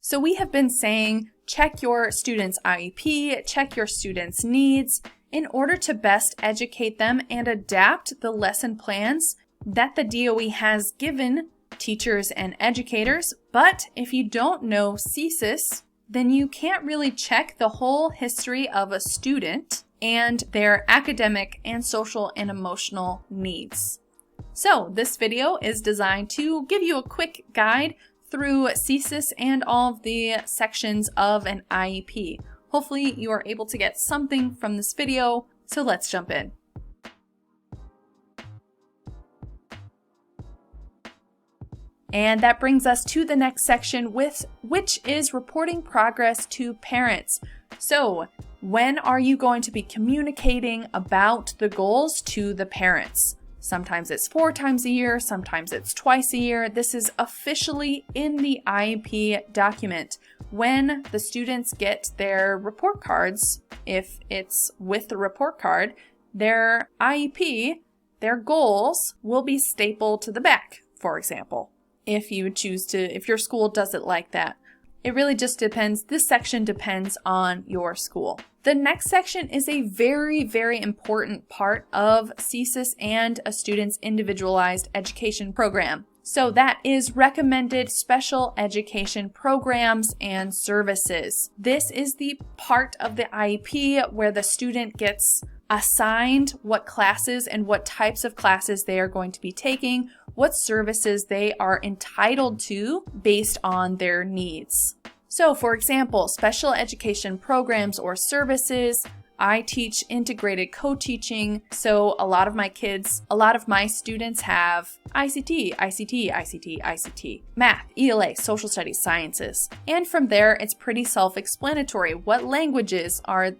So we have been saying check your student's IEP, check your student's needs in order to best educate them and adapt the lesson plans that the DOE has given teachers and educators. But if you don't know CSIS, then you can't really check the whole history of a student and their academic and social and emotional needs. So this video is designed to give you a quick guide through CSIS and all of the sections of an IEP. Hopefully you are able to get something from this video, so let's jump in. And that brings us to the next section, which is reporting progress to parents. So when are you going to be communicating about the goals to the parents? Sometimes it's 4 times a year, sometimes it's twice a year. This is officially in the IEP document. When the students get their report cards, if it's with the report card, their IEP, their goals will be stapled to the back, for example, if you choose to, if your school does it like that. It really just depends. This section depends on your school. The next section is a very, very important part of CSIS and a student's individualized education program. So that is recommended special education programs and services. This is the part of the IEP where the student gets assigned what classes and what types of classes they are going to be taking, what services they are entitled to based on their needs. So for example, special education programs or services, I teach integrated co-teaching, so a lot of my students have ICT, math, ELA, social studies, sciences. And from there, it's pretty self-explanatory. What language are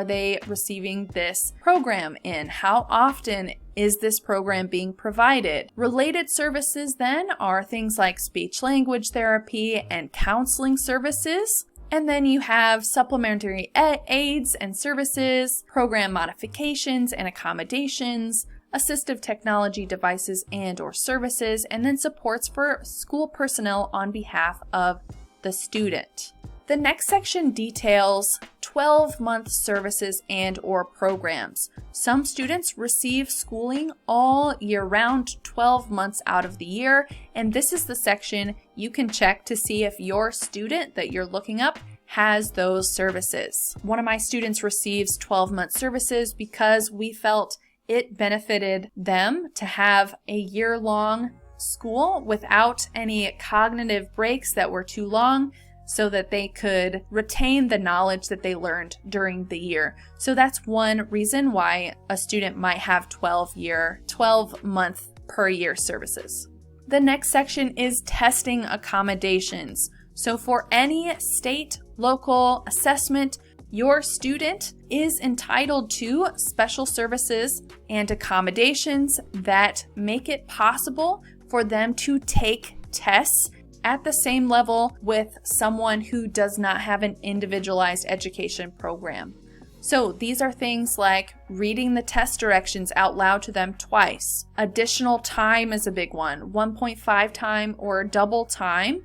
they receiving this program in? How often is this program being provided? Related services then are things like speech language therapy and counseling services. And then you have supplementary aids and services, program modifications and accommodations, assistive technology devices and or services, and then supports for school personnel on behalf of the student. The next section details 12-month services and or programs. Some students receive schooling all year round, 12 months out of the year, and this is the section you can check to see if your student that you're looking up has those services. One of my students receives 12-month services because we felt it benefited them to have a year-long school without any cognitive breaks that were too long, so that they could retain the knowledge that they learned during the year. So that's one reason why a student might have 12-month per year services. The next section is testing accommodations. So for any state, local assessment, your student is entitled to special services and accommodations that make it possible for them to take tests at the same level with someone who does not have an individualized education program. So these are things like reading the test directions out loud to them twice. Additional time is a big one, 1.5 time or double time.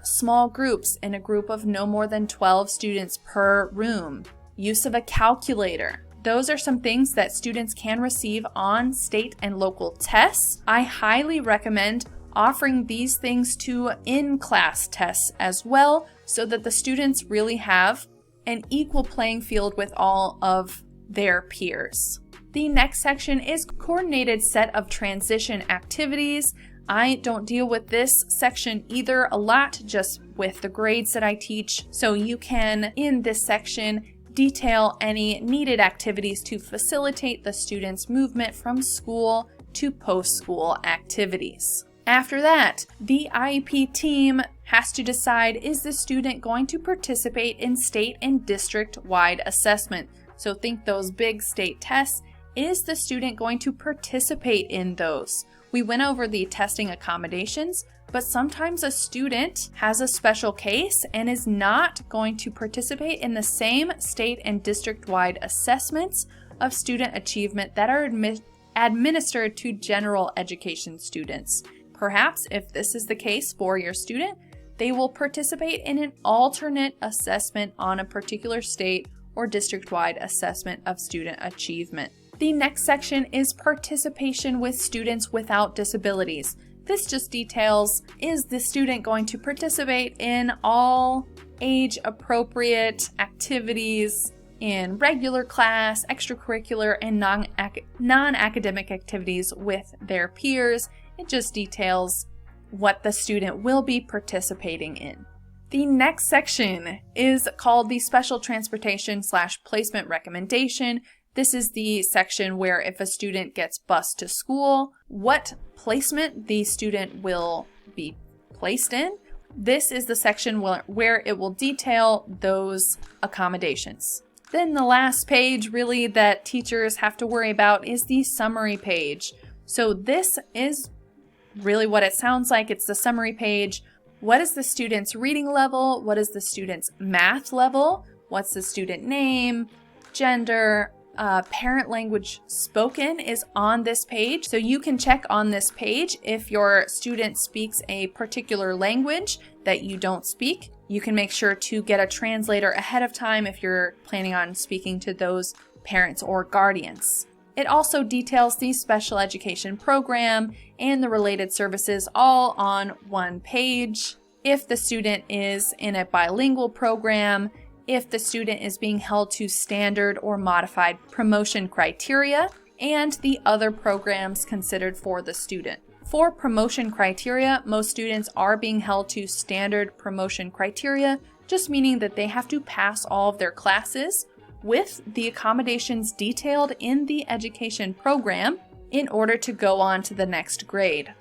Small groups in a group of no more than 12 students per room. Use of a calculator. Those are some things that students can receive on state and local tests. I highly recommend offering these things to in-class tests as well, so that the students really have an equal playing field with all of their peers. The next section is coordinated set of transition activities. I don't deal with this section either a lot, just with the grades that I teach. So you can, in this section, detail any needed activities to facilitate the students' movement from school to post-school activities. After that, the IEP team has to decide, is the student going to participate in state and district-wide assessment? So think those big state tests. Is the student going to participate in those? We went over the testing accommodations, but sometimes a student has a special case and is not going to participate in the same state and district-wide assessments of student achievement that are administered to general education students. Perhaps if this is the case for your student, They will participate in an alternate assessment on a particular state or district-wide assessment of student achievement. The next section is participation with students without disabilities. This just details, is the student going to participate in all age-appropriate activities in regular class, extracurricular, and non-academic activities with their peers? It just details what the student will be participating in. The next section is called the Special Transportation / Placement Recommendation. This is the section where if a student gets bused to school, what placement the student will be placed in. This is the section where it will detail those accommodations. Then the last page really that teachers have to worry about is the summary page. So this is really what it sounds like. It's the summary page. What is the student's reading level? What is the student's math level? What's the student name, gender, parent language spoken is on this page. So you can check on this page if your student speaks a particular language that you don't speak. You can make sure to get a translator ahead of time if you're planning on speaking to those parents or guardians. It also details the special education program and the related services all on one page. If the student is in a bilingual program, if the student is being held to standard or modified promotion criteria, and the other programs considered for the student. For promotion criteria, most students are being held to standard promotion criteria, just meaning that they have to pass all of their classes with the accommodations detailed in the education program in order to go on to the next grade.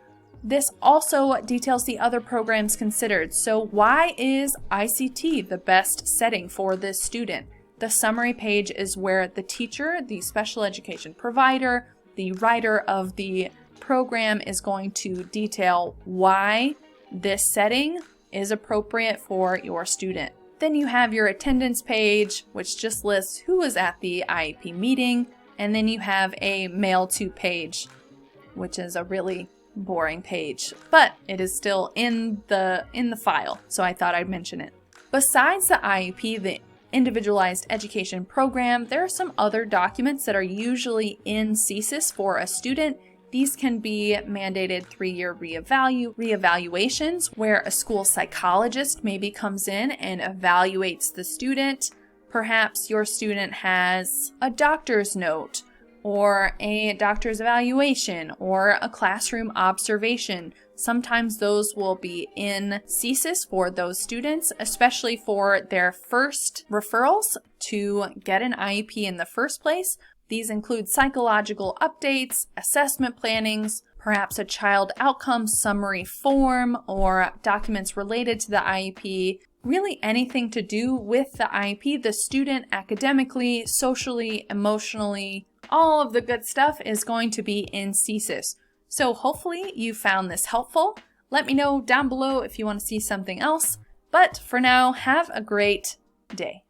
This also details the other programs considered. So why is ICT the best setting for this student? The summary page is where the teacher, the special education provider, the writer of the program is going to detail why this setting is appropriate for your student. Then you have your attendance page, which just lists who was at the IEP meeting, and then you have a mail to page, which is a really boring page, but it is still in the file, so I thought I'd mention it. Besides the IEP, the Individualized Education Program, there are some other documents that are usually in CSIS for a student. These can be mandated 3-year reevaluations, where a school psychologist maybe comes in and evaluates the student. Perhaps your student has a doctor's note, or a doctor's evaluation, or a classroom observation. Sometimes those will be in CSIS for those students, especially for their first referrals to get an IEP in the first place. These include psychological updates, assessment plannings, perhaps a child outcome summary form, or documents related to the IEP. Really anything to do with the IEP, the student academically, socially, emotionally, all of the good stuff is going to be in CSIS. So hopefully you found this helpful. Let me know down below if you want to see something else. But for now, have a great day.